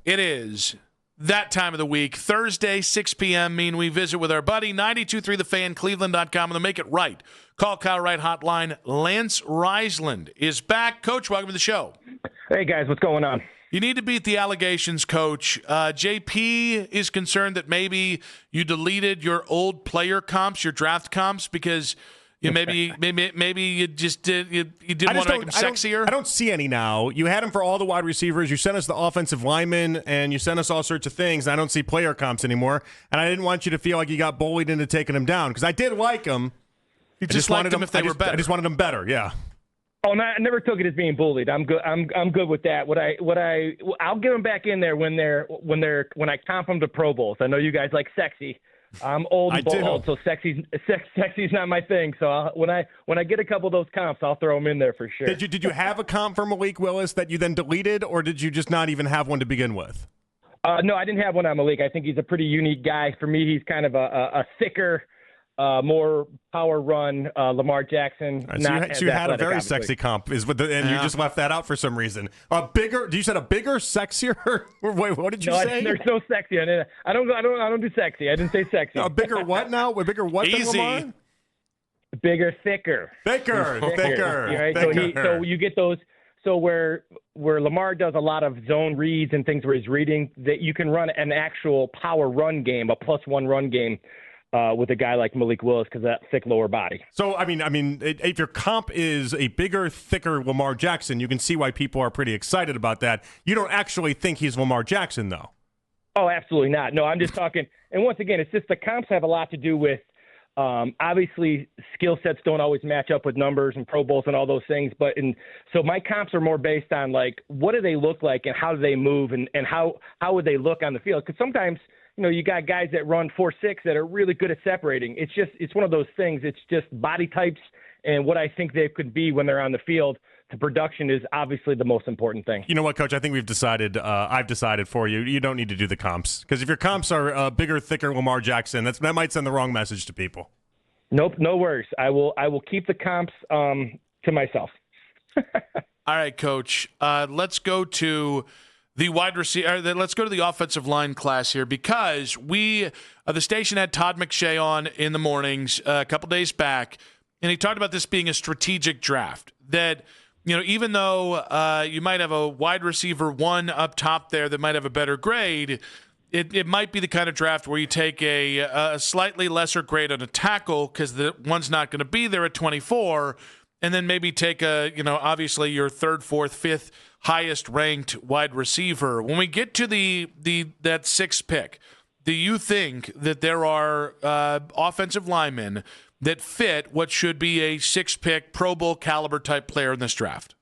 It is that time of the week. Thursday, 6 p.m. We visit with our buddy, 92.3 The Fan, Cleveland.com, and the Make It Right. Call Kyle Wright hotline. Lance Reisland is back. Coach, welcome to the show. Hey, guys. What's going on? You need to beat the allegations, Coach. JP is concerned that maybe you deleted your old player comps, your draft comps, because maybe you just didn't want to make them sexier. I don't see any now. You had them for all the wide receivers. You sent us the offensive linemen, and you sent us all sorts of things. I don't see player comps anymore, and I didn't want you to feel like you got bullied into taking them down because I did like them. You just liked them if they were better. I just wanted them better. Yeah. Oh, no, I never took it as being bullied. I'm good. I'm good with that. I'll get them back in there when I comp them to Pro Bowls. I know you guys like sexy. I'm old and bald, so sexy's not my thing. So when I get a couple of those comps, I'll throw them in there for sure. Did you have a comp for Malik Willis that you then deleted, or did you just not even have one to begin with? No, I didn't have one on Malik. I think he's a pretty unique guy. For me, he's kind of a thicker, more power run Lamar Jackson. Right, so you had a very obviously. sexy comp, you just left that out for some reason. You said a bigger, sexier? Wait, what did you say? There's no sexy. I don't do sexy. I didn't say sexy. A bigger what now? A bigger what than Lamar? Bigger, thicker. Thicker. Right? Thicker. So you get those. So where Lamar does a lot of zone reads and things where he's reading, that you can run an actual power run game, a +1 run game. With a guy like Malik Willis because of that thick lower body. So, if your comp is a bigger, thicker Lamar Jackson, you can see why people are pretty excited about that. You don't actually think he's Lamar Jackson, though. Oh, absolutely not. No, I'm just talking. And once again, it's just the comps have a lot to do with, obviously, skill sets don't always match up with numbers and Pro Bowls and all those things. So my comps are more based on, like, what do they look like and how do they move and how would they look on the field? Because sometimes – you got guys that run 4.6 that are really good at separating. It's one of those things. It's just body types and what I think they could be when they're on the field. The production is obviously the most important thing. You know what, Coach? I think we've decided. I've decided for you. You don't need to do the comps because if your comps are bigger, thicker Lamar Jackson, that might send the wrong message to people. Nope, no worries. I will keep the comps to myself. All right, Coach. Let's go to the wide receiver. Let's go to the offensive line class here because the station had Todd McShay on in the mornings a couple days back, and he talked about this being a strategic draft. That even though you might have a wide receiver one up top there that might have a better grade, it might be the kind of draft where you take a slightly lesser grade on a tackle because the one's not going to be there at 24, and then maybe take obviously your third, fourth, fifth highest ranked wide receiver. When we get to that sixth pick, do you think that there are offensive linemen that fit what should be a sixth pick Pro Bowl caliber type player in this draft?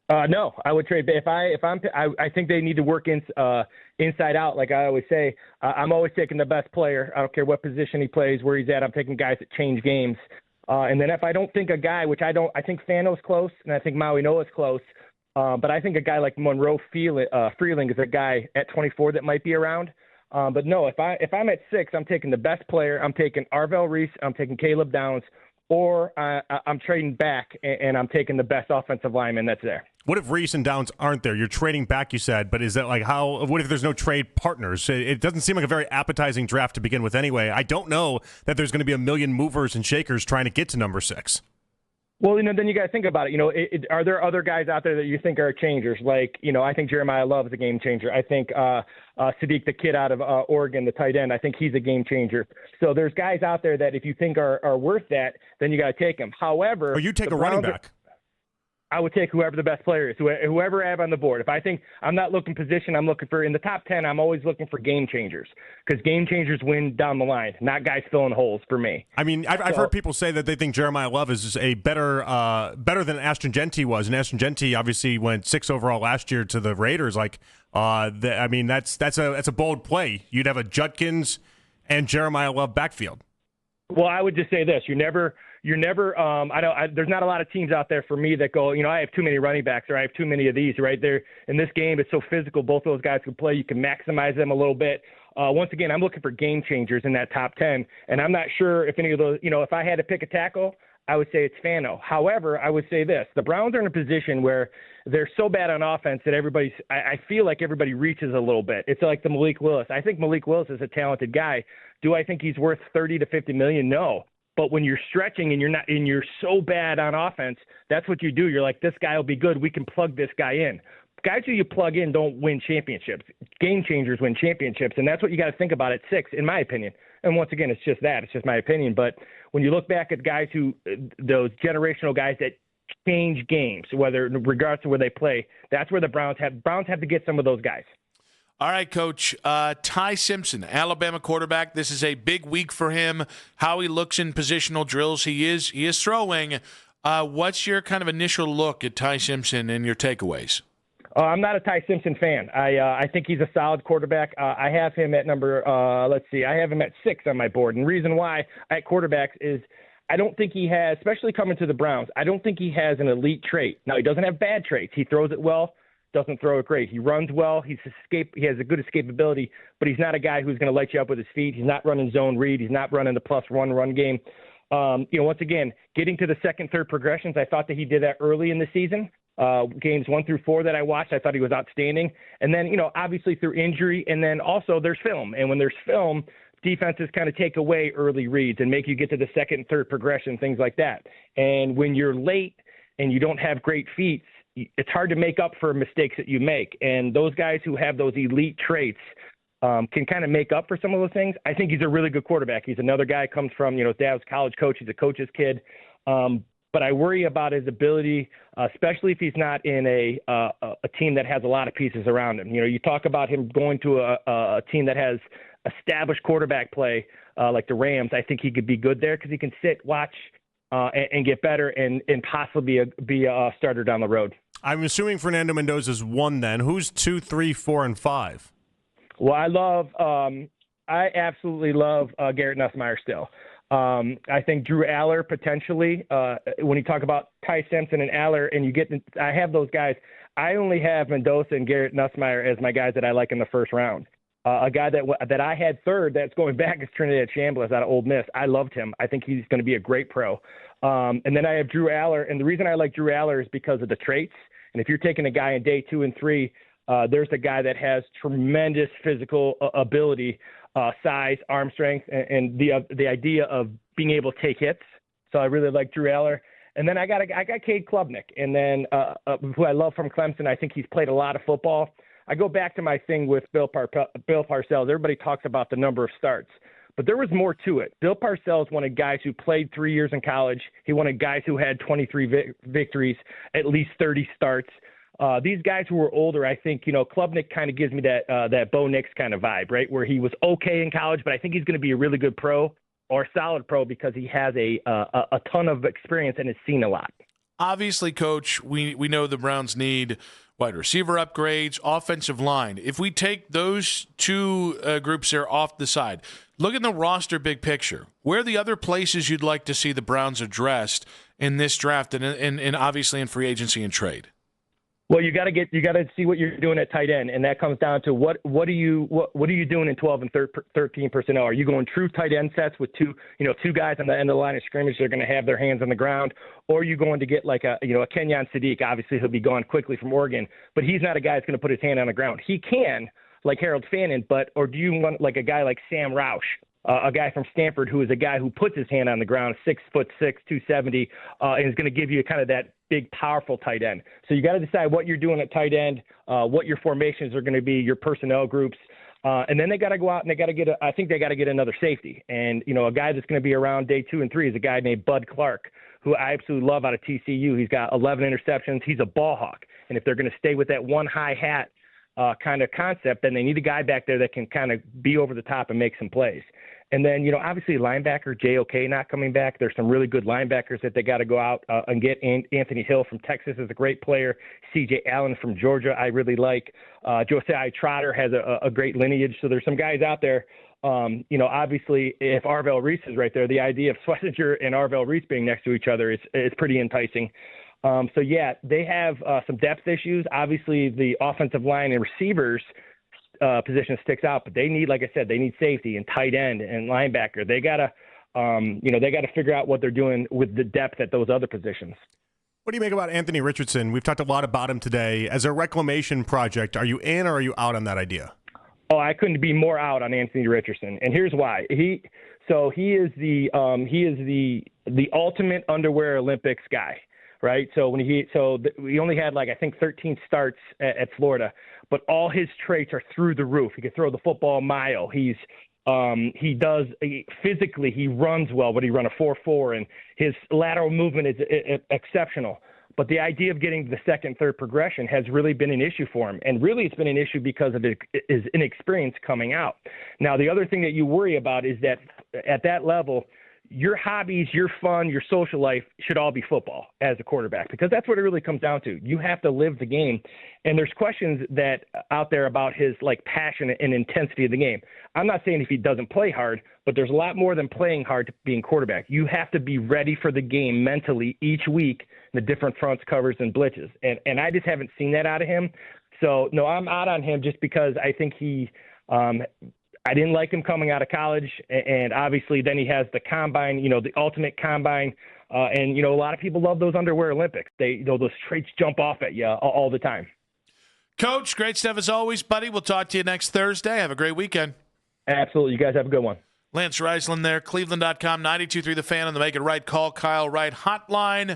No, I would trade. I think they need to work inside out. Like I always say, I'm always taking the best player. I don't care what position he plays, where he's at. I'm taking guys that change games. And then if I don't think a guy, which I think Fano's close, and I think Maui Noah's close. But I think a guy like Monroe Freeling is a guy at 24 that might be around. But no, if I'm at 6, I'm taking the best player. I'm taking Arvell Reese. I'm taking Caleb Downs, or I'm trading back and I'm taking the best offensive lineman that's there. What if Reese and Downs aren't there? You're trading back, you said, but is that like how? What if there's no trade partners? It doesn't seem like a very appetizing draft to begin with. Anyway, I don't know that there's going to be a million movers and shakers trying to get to number 6. Well, then you got to think about it. Are there other guys out there that you think are changers? Like, I think Jeremiah Love is a game changer. I think Sadiq, the kid out of Oregon, the tight end, I think he's a game changer. So there's guys out there that if you think are worth that, then you got to take them. However, or you take a running back. I would take whoever the best player is, whoever I have on the board. If I think I'm not looking position, I'm looking for in the top 10. I'm always looking for game changers because game changers win down the line, not guys filling holes for me. I mean, I've heard people say that they think Jeremiah Love is a better than Ashton Genty was, and Ashton Genty obviously went 6 overall last year to the Raiders. That's a bold play. You'd have a Judkins and Jeremiah Love backfield. Well, I would just say this: you're never. There's not a lot of teams out there for me that go, I have too many running backs or I have too many of these, right? There in this game, it's so physical. Both those guys can play. You can maximize them a little bit. Once again, I'm looking for game changers in that top 10, and I'm not sure if any of those, if I had to pick a tackle, I would say it's Fano. However, I would say this. The Browns are in a position where they're so bad on offense that I feel like everybody reaches a little bit. It's like the Malik Willis. I think Malik Willis is a talented guy. Do I think he's worth 30 to 50 million? No. But when you're stretching and you're so bad on offense, that's what you do. You're like, this guy will be good. We can plug this guy in. Guys who you plug in don't win championships. Game changers win championships, and that's what you got to think about at 6, in my opinion. And once again, it's just that. It's just my opinion. But when you look back at guys those generational guys that change games, regardless of where they play, that's where the Browns have to get some of those guys. All right, Coach. Ty Simpson, Alabama quarterback. This is a big week for him. How he looks in positional drills. He is throwing. What's your kind of initial look at Ty Simpson and your takeaways? I'm not a Ty Simpson fan. I think he's a solid quarterback. I have him at number, I have him at 6 on my board. And the reason why at quarterbacks is I don't think he has, especially coming to the Browns, I don't think he has an elite trait. Now, he doesn't have bad traits. He throws it well, doesn't throw it great. He runs well. He has a good escapability, but he's not a guy who's going to light you up with his feet. He's not running zone read. He's not running the +1 run game. Once again, getting to the second, third progressions, I thought that he did that early in the season. Games 1 through 4 that I watched, I thought he was outstanding. And then, obviously through injury, and then also there's film. And when there's film, defenses kind of take away early reads and make you get to the second and third progression, things like that. And when you're late and you don't have great feet, it's hard to make up for mistakes that you make. And those guys who have those elite traits can kind of make up for some of those things. I think he's a really good quarterback. He's another guy comes from, his dad's college coach. He's a coach's kid. But I worry about his ability, especially if he's not in a team that has a lot of pieces around him. You talk about him going to a team that has established quarterback play like the Rams. I think he could be good there because he can sit, watch, and get better and possibly be a starter down the road. I'm assuming Fernando Mendoza's 1 then. Who's 2, 3, 4, and 5? Well, I absolutely love Garrett Nussmeier still. I think Drew Aller potentially, when you talk about Ty Simpson and Aller and I have those guys. I only have Mendoza and Garrett Nussmeier as my guys that I like in the first round. A guy that I had third that's going back is Trinidad Chambliss out of Ole Miss. I loved him. I think he's going to be a great pro. And then I have Drew Aller. And the reason I like Drew Aller is because of the traits. And if you're taking a guy in day 2 and 3, there's a guy that has tremendous physical ability, size, arm strength, and the idea of being able to take hits. So I really like Drew Aller. And then I got Cade Klubnik, and then who I love from Clemson. I think he's played a lot of football. I go back to my thing with Bill Parcells. Everybody talks about the number of starts, but there was more to it. Bill Parcells wanted guys who played 3 years in college. He wanted guys who had 23 victories, at least 30 starts. These guys who were older, I think, Klubnik kind of gives me that Bo Nix kind of vibe, right? Where he was okay in college, but I think he's going to be a really good pro or solid pro because he has a ton of experience and has seen a lot. Obviously, Coach, we know the Browns need wide receiver upgrades, offensive line. If we take those two groups there off the side, look at the roster big picture. Where are the other places you'd like to see the Browns addressed in this draft and obviously in free agency and trade? Well, you got to see what you're doing at tight end, and that comes down to what are you doing in 12 and 13 personnel? Are you going true tight end sets with two guys on the end of the line of scrimmage that are going to have their hands on the ground, or are you going to get like a Kenyon Sadiq? Obviously, he'll be gone quickly from Oregon, but he's not a guy that's going to put his hand on the ground. He can, like Harold Fannin, or do you want like a guy like Sam Roush? A guy from Stanford who is a guy who puts his hand on the ground, 6'6", 270, and is going to give you kind of that big, powerful tight end. So you got to decide what you're doing at tight end, what your formations are going to be, your personnel groups, and then they got to go out and they got to get another safety. And a guy that's going to be around day 2 and 3 is a guy named Bud Clark, who I absolutely love out of TCU. He's got 11 interceptions. He's a ball hawk, and if they're going to stay with that one high hat kind of concept, then they need a guy back there that can kind of be over the top and make some plays. And then, obviously linebacker, J.O.K. not coming back. There's some really good linebackers that they got to go out and get. Anthony Hill from Texas is a great player. C.J. Allen from Georgia I really like. Josiah Trotter has a great lineage. So there's some guys out there. Obviously, if Arvell Reese is right there, the idea of Schlesinger and Arvell Reese being next to each other is pretty enticing. So, yeah, they have some depth issues. Obviously, the offensive line and receivers position sticks out, but they need, like I said, they need safety and tight end and linebacker. They gotta They got to figure out what they're doing with the depth at those other positions. What do you make about Anthony Richardson? We've talked a lot about him today. As a reclamation project, are you in or are you out on that idea? Oh, I couldn't be more out on Anthony Richardson, and here's why. He is the ultimate underwear Olympics guy, right? So we only had I think 13 starts at Florida, but all his traits are through the roof. He can throw the football a mile. Physically, he runs well, but he run a 4.4, and his lateral movement is exceptional. But the idea of getting to the second, third progression has really been an issue for him. And really it's been an issue because of his inexperience coming out. Now, the other thing that you worry about is that at that level, your hobbies, your fun, your social life should all be football as a quarterback, because that's what it really comes down to. You have to live the game. And there's questions that out there about his passion and intensity of the game. I'm not saying if he doesn't play hard, but there's a lot more than playing hard to being quarterback. You have to be ready for the game mentally each week, the different fronts, covers, and blitzes. And I just haven't seen that out of him. So, no, I'm out on him just because I think I didn't like him coming out of college, and obviously then he has the combine, the ultimate combine, and a lot of people love those underwear Olympics. Those traits jump off at you all the time. Coach, great stuff as always, buddy. We'll talk to you next Thursday. Have a great weekend. Absolutely. You guys have a good one. Lance Reisland there, Cleveland.com, 92.3 The Fan on the Make It Right Call Kyle Wright hotline.